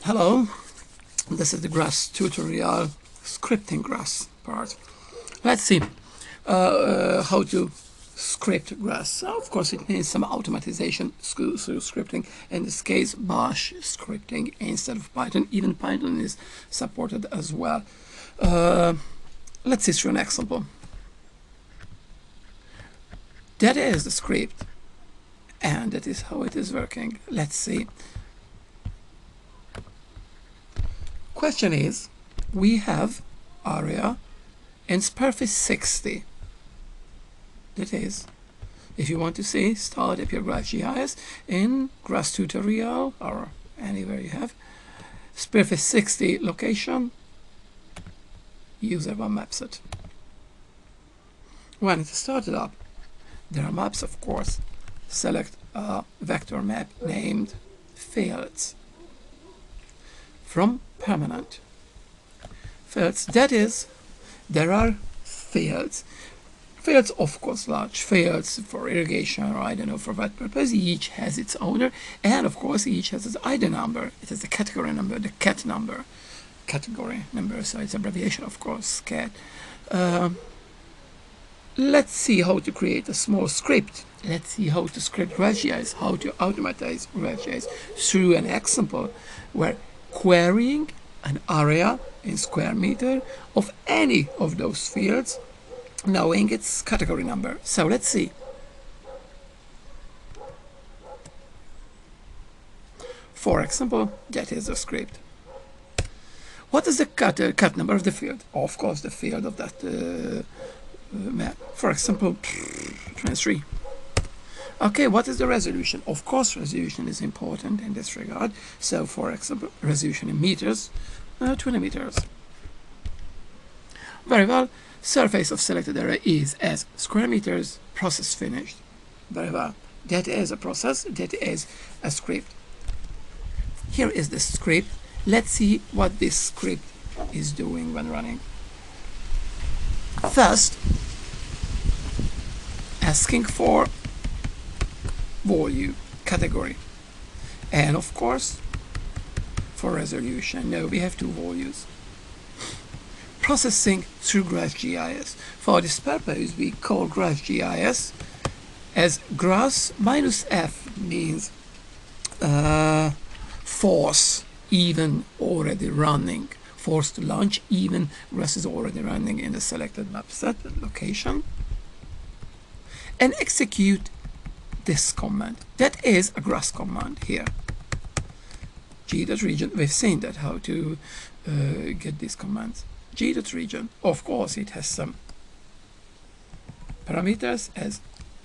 Hello, this is the GRASS tutorial, scripting GRASS part. Let's see how to script GRASS. Of course, it needs some automatization through scripting. In this case, Bash scripting instead of Python. Even Python is supported as well. Let's see through an example. That is the script, and that is how it is working. Let's see. Question is, we have area in superficie 60. That is, if you want to see, start up your GRASS GIS in GRASS tutorial or anywhere you have superficie 60 location, user one maps it. When it is started up, there are maps, of course. Select a vector map named fields from permanent fields. That is, there are fields, of course, large fields for irrigation or I don't know for what purpose. Each has its owner, and of course each has its ID number. It is the category number, the cat number, category number, so it's abbreviation, of course, cat. Let's see how to create a small script. Let's see how to script GRASS GIS, how to automatize GRASS GIS through an example where querying an area in square meter of any of those fields, knowing its category number. So let's see. For example, that is the script. What is the cat number of the field? Of course, the field of that map. For example, 23. Okay, what is the resolution? Of course, resolution is important in this regard. So, for example, resolution in meters, 20 meters. Very well. Surface of selected area is as square meters. Process finished. Very well. That is a process. That is a script. Here is the script. Let's see what this script is doing when running. First, asking for volume category, and of course for resolution. No, we have two values. Processing through GRASS GIS. For this purpose, we call GRASS GIS as GRASS minus F, means force even already running. Force to launch, even GRASS is already running in the selected map set and location, and execute this command. That is a GRASS command here. G.region. We've seen that how to get these commands. G.region. Of course, it has some parameters as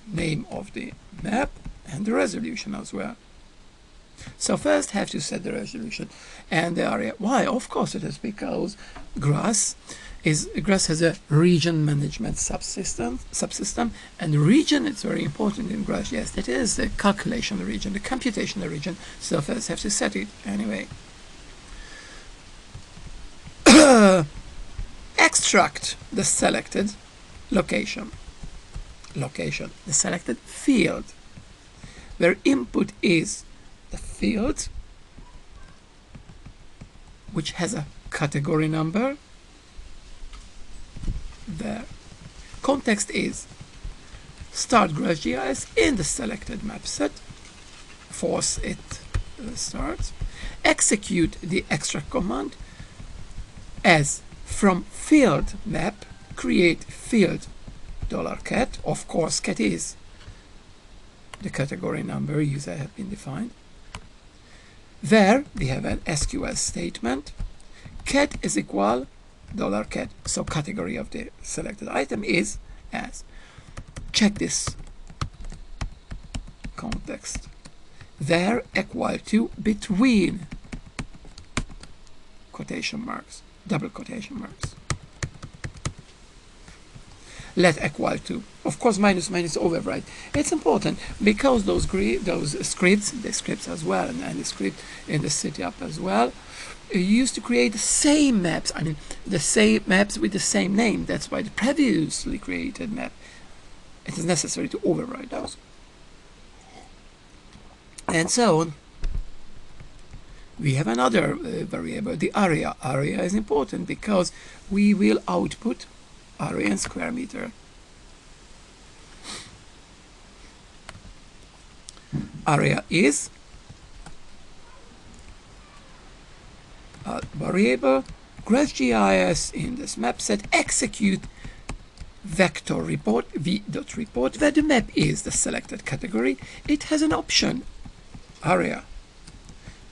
name of the map and the resolution as well. So first have to set the resolution and the area. Why? Of course it is because GRASS has a region management subsystem, and region is very important in GRASS. Yes, that is the calculation region, the computational region. So first have to set it anyway. Extract the selected location, the selected field, where input is the field which has a category number. There. Context is start GRASS GIS in the selected map set. Force it starts. Execute the extract command as from field map create field $cat. Of course, cat is the category number user have been defined. There we have an SQL statement. Cat is equal $cat. So category of the selected item is as. Check this context. There equal to between quotation marks, double quotation marks. Let equal to. Of course, minus override. It's important because those scripts, the scripts as well, and the script in the city app as well, used to create the same maps. I mean, the same maps with the same name. That's why the previously created map, it is necessary to override those. And so on. we have another variable, the area. Area is important because we will output area in square meter. Area is a variable. GRASS GIS in this map set execute vector report v.report where the map is the selected category. It has an option area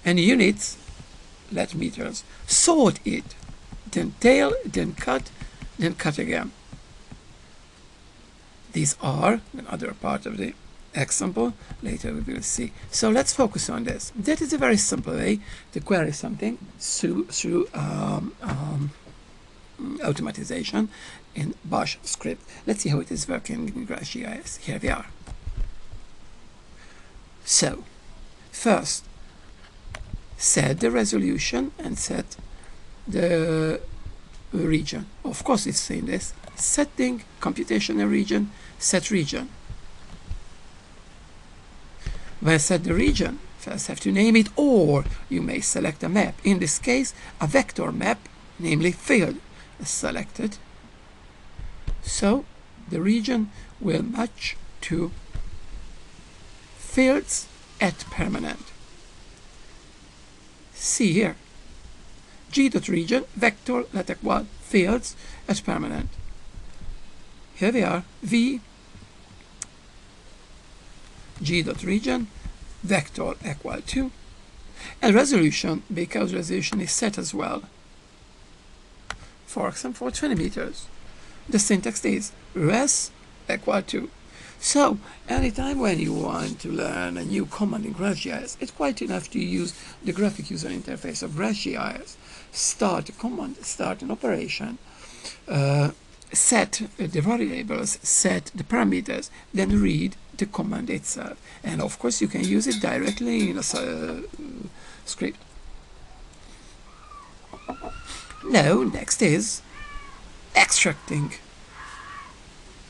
and units, let meters, sort it, then tail, then cut again. These are another part of the example. Later we will see. So let's focus on this. That is a very simple way to query something through automatization in Bash script. Let's see how it is working in GRASS GIS. Here we are. So first, set the resolution and set the region. Of course, it's saying this. Setting computational region, set region. When set the region, first have to name it, or you may select a map. In this case, a vector map, namely field, is selected. So the region will match to fields at permanent. See here, g.region, vector, Latacunga, fields at permanent. Here we are, v g.region, vector equal to, and resolution, because resolution is set as well. For example, 20 meters. The syntax is res equal to. So anytime when you want to learn a new command in GRASS GIS, it's quite enough to use the graphic user interface of GRASS GIS. Start a command, start an operation, set the variables, set the parameters, then read the command itself. And of course you can use it directly in a script. Now next is extracting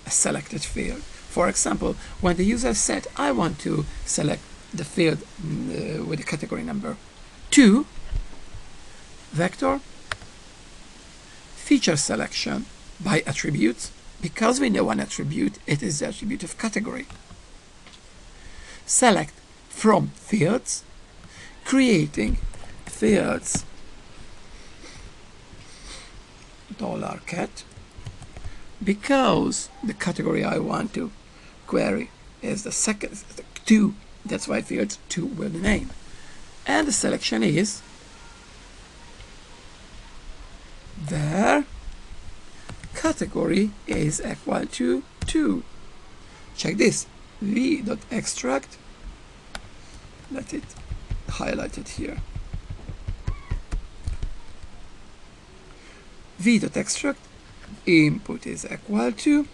a selected field. For example, when the user said, I want to select the field with the category number 2, vector, feature selection by attributes, because we know an attribute, it is the attribute of category. Select from fields, creating fields $cat, because the category I want to query is the second, the 2, that's why fields 2 will be named. And the selection is there category is equal to 2. Check this, v.extract, let it highlight it here. v.extract input is equal to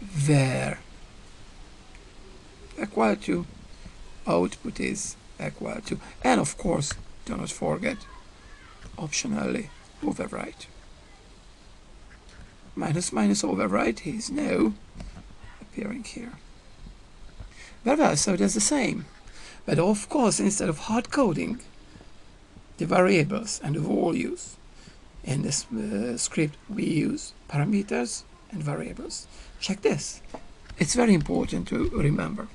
there equal to output is equal to, and of course do not forget optionally overwrite. Minus overwrite is now appearing here. Very well, so that's the same, but of course instead of hard coding the variables and the values in this script, we use parameters and variables. Check this, it's very important to remember.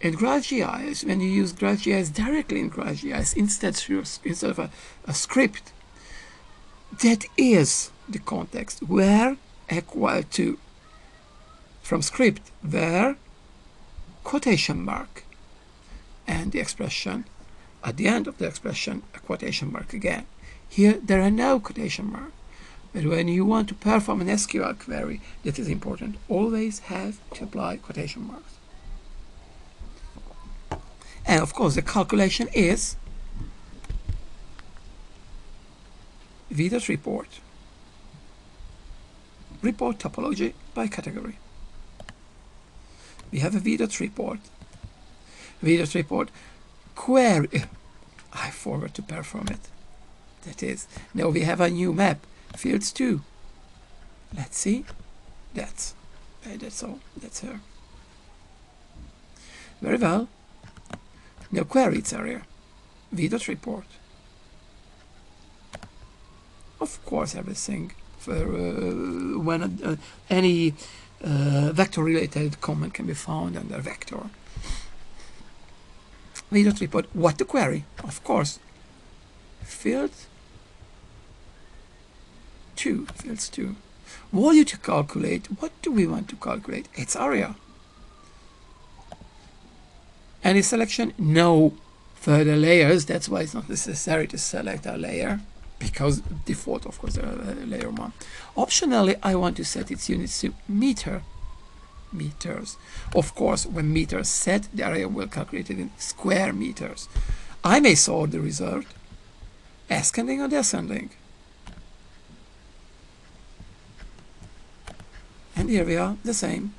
In GRASS GIS, when you use GRASS GIS directly in GRASS GIS instead of a script, that is the context where equal to, from script where quotation mark, and the expression at the end of the expression a quotation mark again. Here there are no quotation marks, but when you want to perform an SQL query, that is important, always have to apply quotation marks. And of course the calculation is v.report, report topology by category. We have a v.report, v.report query. I forgot to perform it. That is, now we have a new map, fields 2. Let's see. That's all. That's her. Very well. No query, it's area. v.report. Of course, everything for when any vector-related comment can be found under vector. v.report. What to query? Of course, fields 2. Value to calculate. What do we want to calculate? It's area. Any selection? No further layers. That's why it's not necessary to select a layer, because default, of course, layer 1. Optionally, I want to set its units to meters. Of course, when meters set, the area will calculate it in square meters. I may sort the result ascending or descending. And here we are, the same.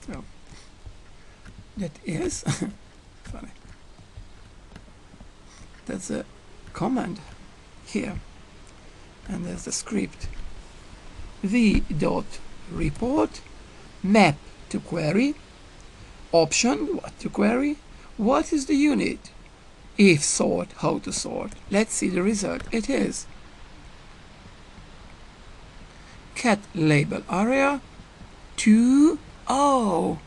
So that is funny. That's a command here, and there's the script. v.report, map to query, option, what to query, what is the unit, if sort, how to sort. Let's see the result. It is cat label area 2. Oh,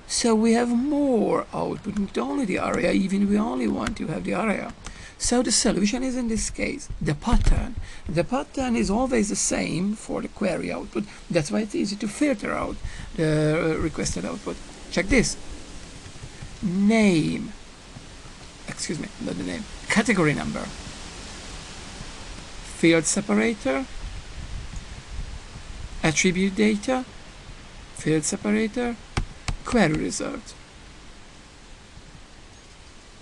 so we have more output, not only the area, even we only want to have the area. So the solution is, in this case, the pattern. The pattern is always the same for the query output. That's why it's easy to filter out the requested output. Check this. Name. Excuse me, not the name. Category number. Field separator. Attribute data. Field separator. Query result.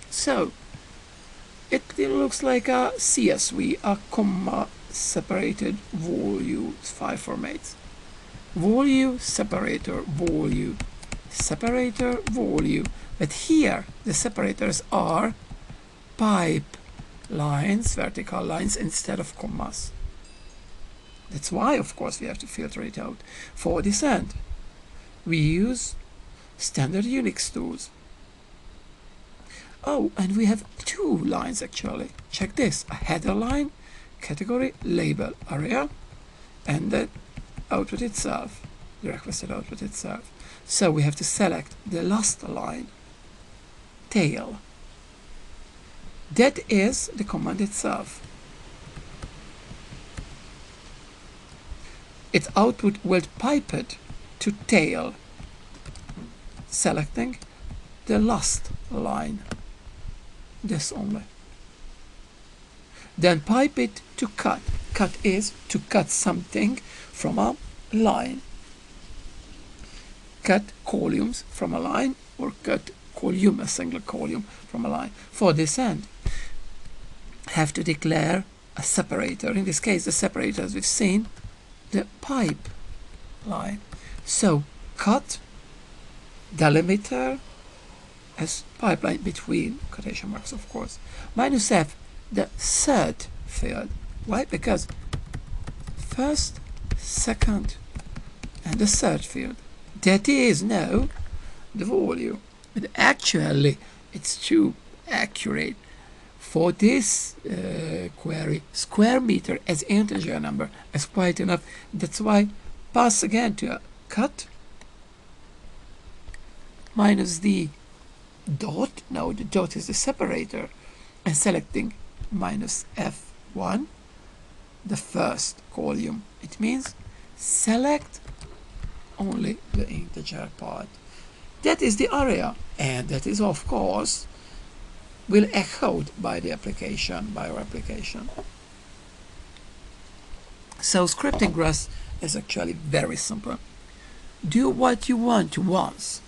So it looks like a CSV, a comma separated volume file formats. Volume separator, volume separator, volume. But here the separators are pipe lines, vertical lines, instead of commas. That's why, of course, we have to filter it out. For this end, we use standard Unix tools. Oh, and we have 2 lines actually. Check this. A header line, category, label, area, and the output itself, the requested output itself. So we have to select the last line, tail. That is the command itself. Its output will pipe it to tail, selecting the last line. This only. Then pipe it to cut. Cut is to cut something from a line. Cut columns from a line, or cut column, a single column from a line. For this end, have to declare a separator. In this case, the separator, as we've seen, the pipe line. So cut, delimiter, as pipeline between quotation marks, of course. Minus F, the third field. Why? Because first, second, and the third field. That is now the volume. But actually, it's too accurate. For this query, square meter as integer number is quite enough. That's why pass again to a cut minus the dot. Now the dot is the separator, and selecting minus F1, the first column. It means select only the integer part. That is the area, and that is, of course, will echoed by the application, by our application. So scripting GRASS is actually very simple. Do what you want once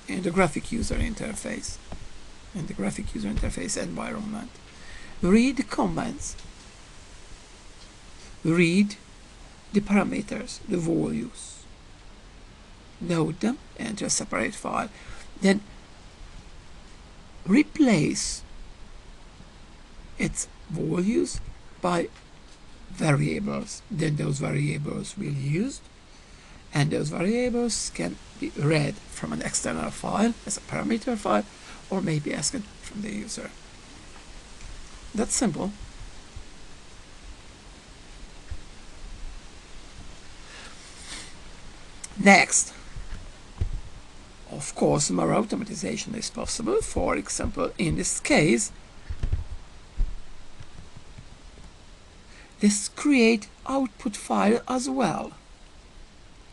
in the graphic user interface, in the graphic user interface environment. Read the comments, read the parameters, the values, load them into a separate file, then replace its values by variables. Then those variables will be used, and those variables can be read from an external file as a parameter file, or maybe asked from the user. That's simple. Next, of course, more automatization is possible. For example, in this case, let's create output file as well.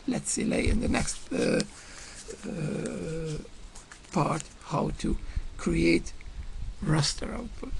Let's see in the next part how to create raster output.